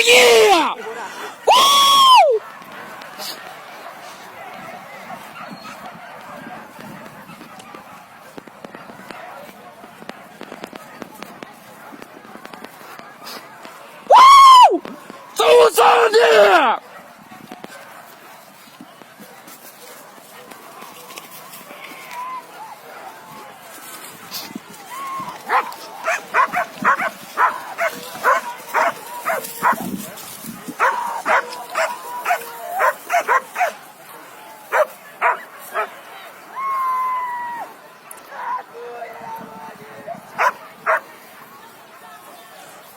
Yeah! Woo! Woo! Susah dia!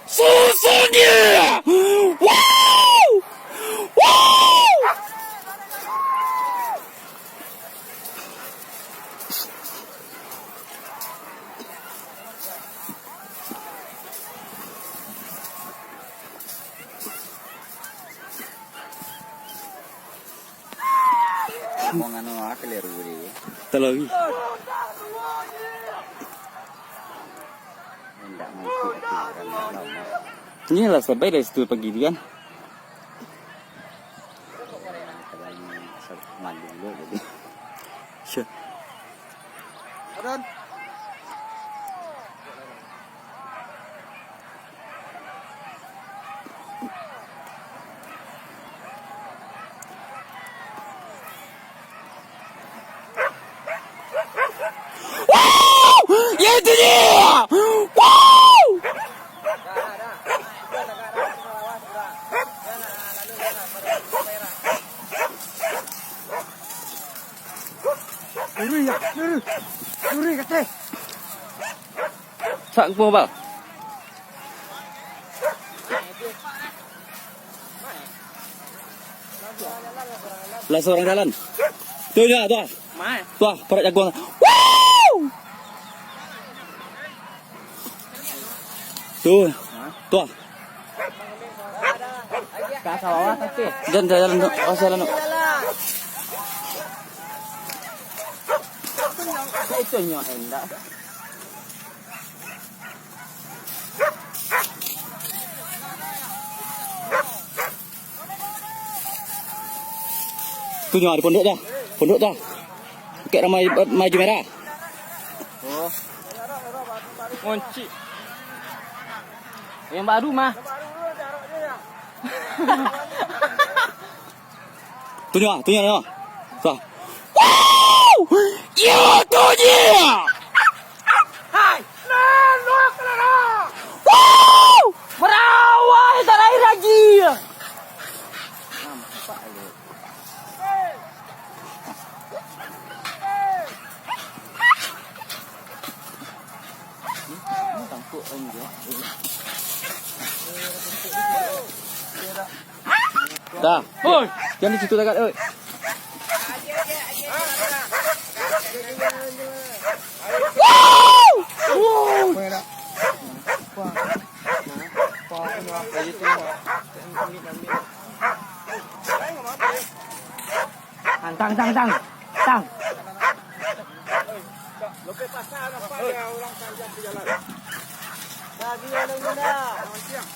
Susah dia! Wow! Wow! Mau nganu keliru dia. Terlagi. Enggak mungkin kan lama. Ini lah sampai dari situ pagi kan. Mandi dulu jadi. Sure. Adon. Ya itu dia! Wow! Luri kata. Saan po ba? Lah seorang jalan. Tuh ya, tuh. Mai. Tuh, para jagoan. Wow! Tuh. Tuh. Ka sawawa tapi. Dan jalan tuh, jalan tuh. Itu nyo enggak. Tuh ada pondok dah. Pondok dah. Kayak ramai maju merah. Oh. Kunci. Yang baru mah. Tuh nya. Tuh. Wow! Ya tuh dia. Hai. Nah, luak lah. Wow! Berawal tak air lagi. Nampak aja. Tangkuk enggak. Dah. Oi, Jangan di situ dekat, oi. Wow! Tang. Lepas pasal apa ya orang saja berjalan. Dah dia dah. Siang.